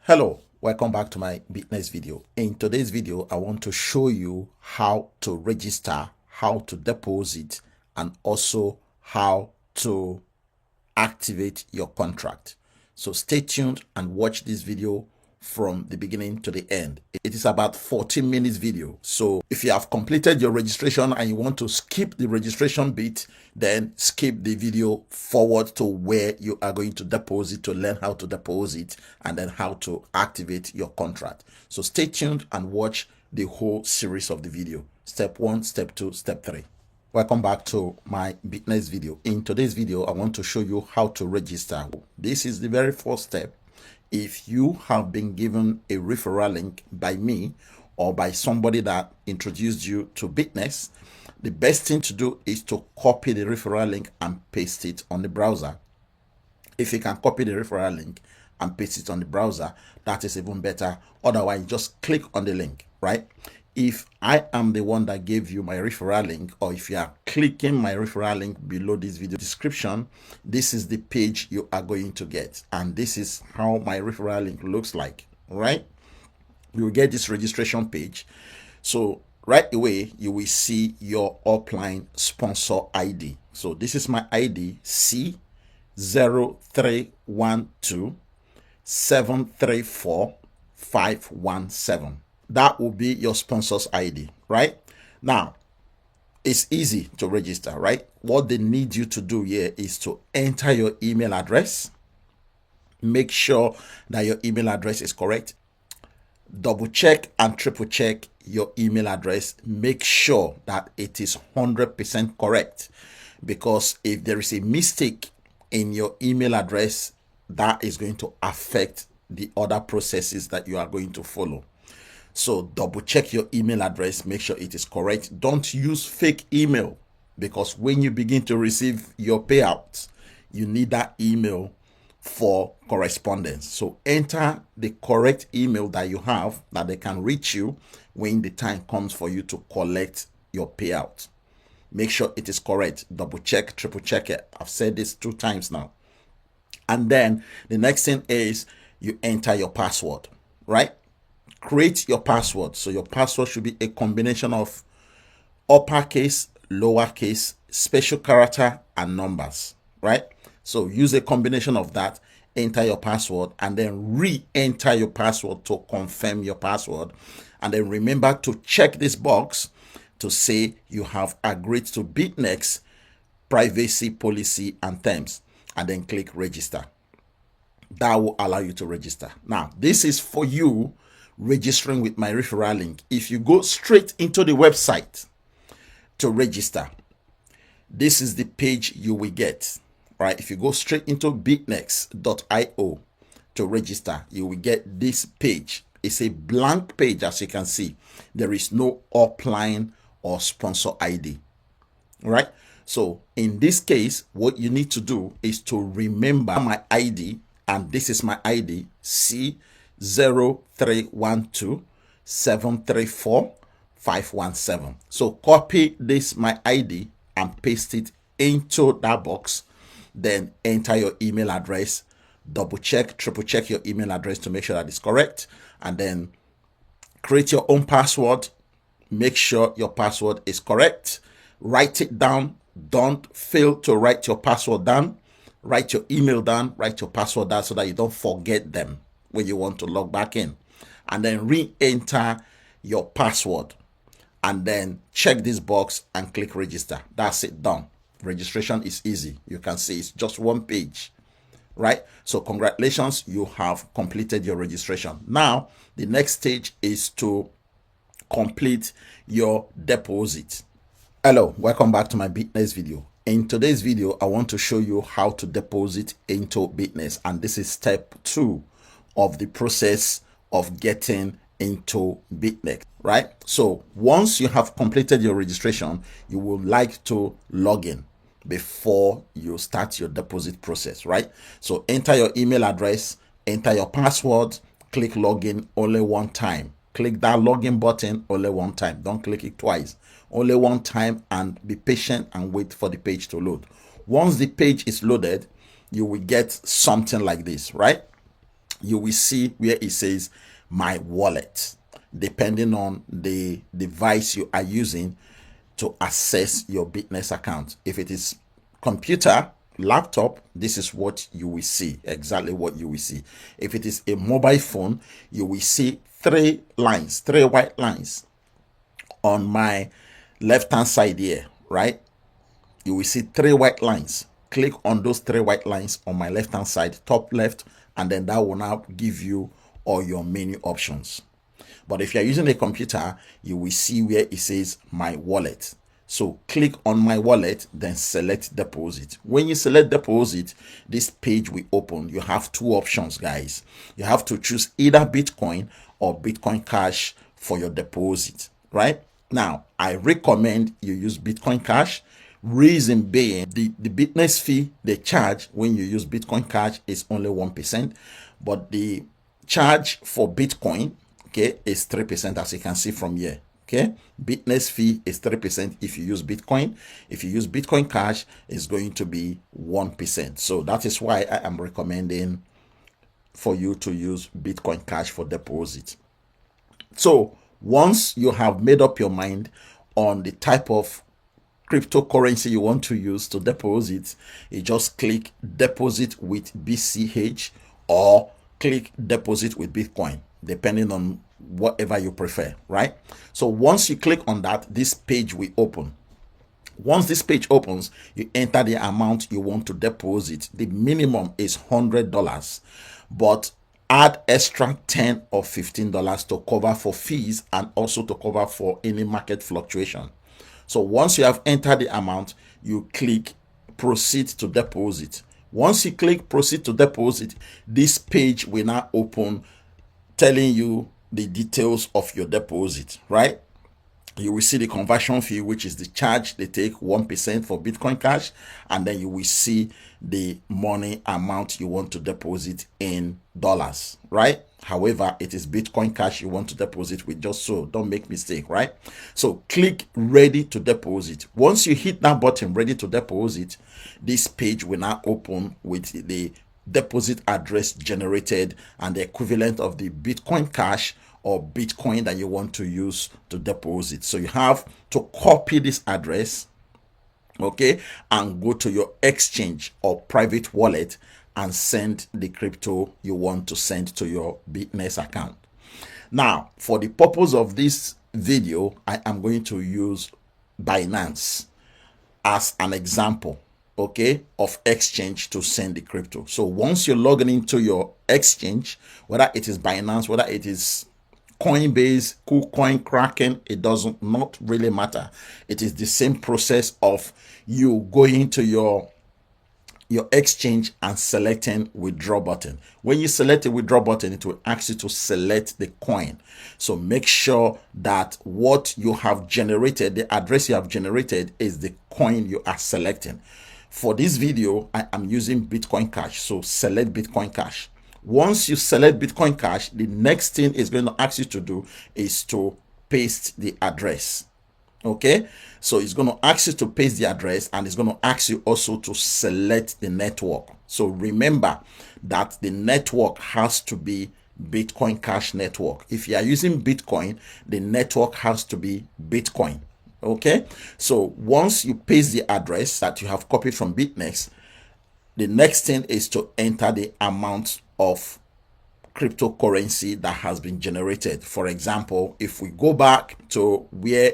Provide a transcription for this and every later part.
Hello, welcome back to my Bytnex video. In today's video, I want to show you how to register, how to deposit, and also how to activate your contract. So stay tuned and watch this video from the beginning to the end. It is about 14 minutes video. So if you have completed your registration and you want to skip the registration bit, then skip the video forward to where you are going to deposit, to learn how to deposit and then how to activate your contract. So stay tuned and watch the whole series of the video. Step 1, step 2, step 3. Welcome back to my Bytnex video. In today's video, I want to show you how to register. This is the very first step. If you have been given a referral link by me or by somebody that introduced you to Bytnex, the best thing to do is to copy the referral link and paste it on the browser. If you can copy the referral link and paste it on the browser, that is even better. Otherwise, just click on the link, right? If I am the one that gave you my referral link, or if you are clicking my referral link below this video description, this is the page you are going to get. And this is how my referral link looks like, right? You will get this registration page. So right away, you will see your upline sponsor ID. So this is my ID, C0312734517. That will be your sponsor's ID, right? Now, it's easy to register, right? What they need you to do here is to enter your email address. Make sure that your email address is correct. Double check and triple check your email address. Make sure that it is 100% correct, because if there is a mistake in your email address, that is going to affect the other processes that you are going to follow. So double check your email address, make sure it is correct. Don't use fake email, because when you begin to receive your payouts, you need that email for correspondence. So enter the correct email that you have, that they can reach you when the time comes for you to collect your payout. Make sure it is correct. Double check, triple check it. I've said this 2 times now. And then the next thing is you enter your password, right? Create your password. So your password should be a combination of uppercase, lowercase, special character, and numbers, right? So use a combination of that, enter your password, and then re-enter your password to confirm your password. And then remember to check this box to say you have agreed to Bytnex privacy policy and terms, and then click register. That will allow you to register. Now, this is for you registering with my referral link. If you go straight into the website to register, this is the page you will get, right? If you go straight into bytnex.io to register, you will get this page. It's a blank page, as you can see. There is no upline or sponsor ID, right? So in this case, what you need to do is to remember my ID, and this is my ID, C0312734517. So copy this, my ID, and paste it into that box. Then enter your email address. Double check, triple check your email address to make sure that it's correct. And then create your own password. Make sure your password is correct. Write it down. Don't fail to write your password down. Write your email down. Write your password down so that you don't forget them when you want to log back in. And then re-enter your password, and then check this box and click register. That's it, done. Registration is easy. You can see it's just 1 page, right? So congratulations, you have completed your registration. Now the next stage is to complete your deposit. Hello, welcome back to my Bytnex video. In today's video, I want to show you how to deposit into Bytnex, and this is step 2 of the process of getting into Bytnex, right? So once you have completed your registration, you would like to log in before you start your deposit process, right? So enter your email address, enter your password, click login only 1 time. Click that login button only 1 time. Don't click it twice. Only 1 time, and be patient and wait for the page to load. Once the page is loaded, you will get something like this, right? you will see where it says my wallet, depending on the device you are using to access your Bytnex account. If it is computer, laptop, this is what you will see, exactly what you will see. If it is a mobile phone, you will see three white lines on my left hand side here, right? You will see three white lines. Click on those three white lines on my left hand side, top left, and then that will now give you all your menu options. But if you're using a computer, you will see where it says my wallet. So click on my wallet, then select deposit. When you select deposit, this page will open. You have two options, guys. You have to choose either Bitcoin or Bitcoin Cash for your deposit, right? Now, I recommend you use Bitcoin Cash. Reason being, the Bytnex fee they charge when you use Bitcoin Cash is only 1%, but the charge for Bitcoin, okay, is 3%, as you can see from here. Okay, Bytnex fee is 3% if you use Bitcoin. If you use Bitcoin Cash, it's going to be 1%. So that is why I am recommending for you to use Bitcoin Cash for deposit. So once you have made up your mind on the type of cryptocurrency you want to use to deposit, you just click deposit with BCH or click deposit with Bitcoin, depending on whatever you prefer, right? So once you click on that, this page will open. Once this page opens, you enter the amount you want to deposit. The minimum is $100, but add extra $10 or $15 to cover for fees and also to cover for any market fluctuation. So once you have entered the amount, you click proceed to deposit. Once you click proceed to deposit, this page will now open, telling you the details of your deposit, right? You will see the conversion fee, which is the charge they take, 1% for Bitcoin Cash, and then you will see the money amount you want to deposit in dollars, right? However, it is Bitcoin Cash you want to deposit with, just so don't make mistake, right? So click ready to deposit. Once you hit that button ready to deposit, this page will now open with the deposit address generated and the equivalent of the Bitcoin Cash or Bitcoin that you want to use to deposit. So you have to copy this address, okay, and go to your exchange or private wallet and send the crypto you want to send to your Bytnex account. Now, for the purpose of this video, I am going to use Bytnex as an example, okay, of exchange to send the crypto. So once you're logging into your exchange, whether it is Bytnex, whether it is Coinbase, KuCoin, Kraken, it doesn't not really matter. It is the same process of you going to your exchange and selecting withdraw button. When you select the withdraw button, it will ask you to select the coin. So make sure that what you have generated, the address you have generated, is the coin you are selecting. For this video, I am using Bitcoin Cash. So select Bitcoin Cash. Once you select Bitcoin Cash, the next thing it's going to ask you to do is to paste the address. Okay, so it's going to ask you to paste the address, and it's going to ask you also to select the network. So remember that the network has to be Bitcoin Cash network. If you are using Bitcoin, the network has to be Bitcoin. Okay, so once you paste the address that you have copied from Bytnex, the next thing is to enter the amount of cryptocurrency that has been generated. For example, if we go back to where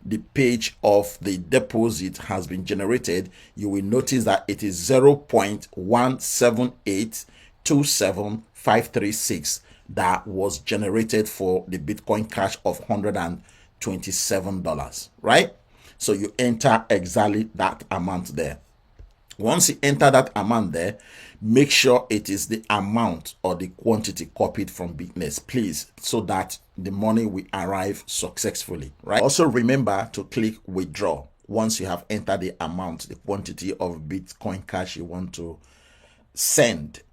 the page of the deposit has been generated, you will notice that it is 0.17827,536 that was generated for the Bitcoin Cash of $127, right? So you enter exactly that amount there. Once you enter that amount there, make sure it is the amount or the quantity copied from Bytnex, please, so that the money will arrive successfully, right? Also remember to click withdraw once you have entered the amount, the quantity of Bitcoin Cash you want to send.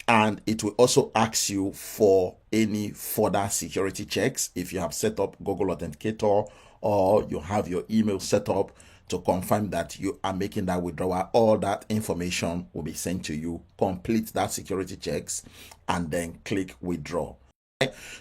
And it will also ask you for any further security checks if you have set up Google Authenticator or you have your email set up to confirm that you are making that withdrawal. All that information will be sent to you. Complete that security checks and then click withdraw.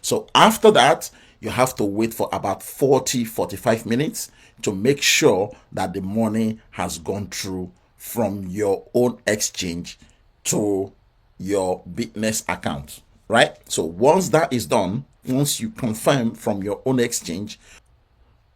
So after that, you have to wait for about 45 minutes to make sure that the money has gone through from your own exchange to your Bytnex account, right? So once that is done, once you confirm from your own exchange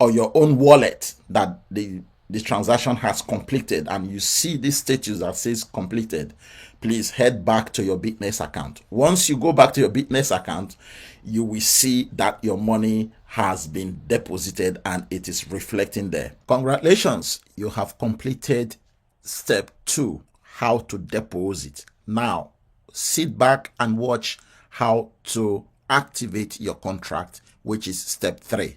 or your own wallet that the transaction has completed and you see this status that says completed, please head back to your Bytnex account. Once you go back to your Bytnex account, you will see that your money has been deposited and it is reflecting there. Congratulations, you have completed step 2, how to deposit. Now sit back and watch how to activate your contract, which is step 3.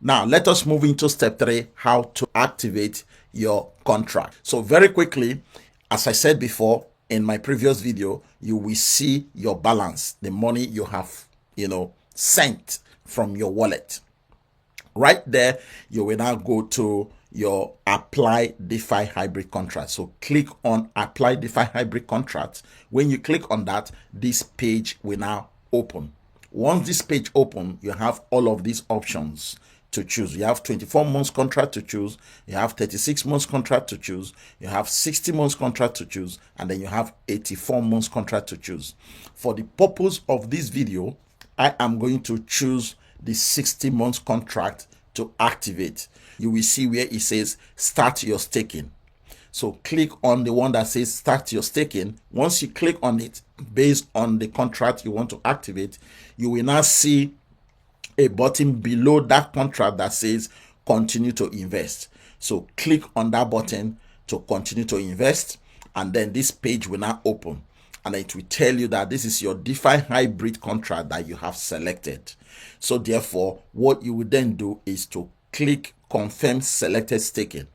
Now let us move into step 3, how to activate your contract. So very quickly, as I said before in my previous video, you will see your balance, the money you have sent from your wallet. Right there, you will now go to your apply DeFi hybrid contract. So click on apply DeFi hybrid contract. When you click on that, this page will now open. Once this page open, you have all of these options to choose. You have 24 months contract to choose, you have 36 months contract to choose, you have 60 months contract to choose, and then you have 84 months contract to choose. For the purpose of this video, I am going to choose the 60 months contract to activate. You will see where it says start your staking. So click on the one that says start your staking. Once you click on it, based on the contract you want to activate, you will now see a button below that contract that says continue to invest. So click on that button to continue to invest, and then this page will now open and it will tell you that this is your DeFi hybrid contract that you have selected. So therefore, what you will then do is to click confirm selected staking.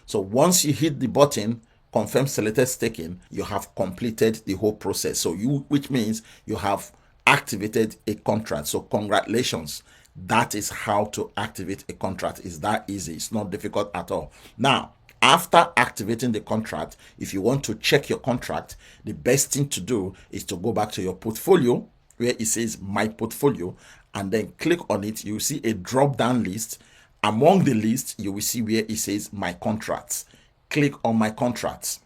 So once you hit the button confirm selected staking, you have completed the whole process. So which means you have activated a contract. So congratulations, that is how to activate a contract. It's that easy. It's not difficult at all. Now, after activating the contract, if you want to check your contract, the best thing to do is to go back to your portfolio where it says my portfolio, and then click on it. You will see a drop down list. Among the list, you will see where it says my contracts. Click on my contracts.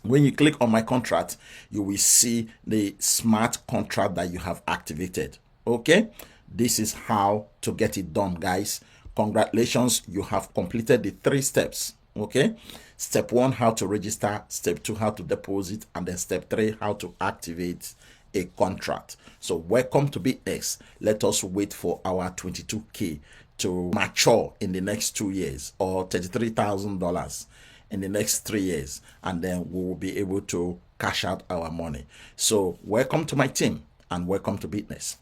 When you click on my contract, you will see the smart contract that you have activated. Okay, this is how to get it done, guys. Congratulations, you have completed the 3 steps. Okay, step 1, how to register, step 2, how to deposit, and then step 3, how to activate a contract. So welcome to Bytnex. Let us wait for our 22K to mature in the next 2 years, or $33,000 in the next 3 years, and then we will be able to cash out our money. So welcome to my team and welcome to Bytnex.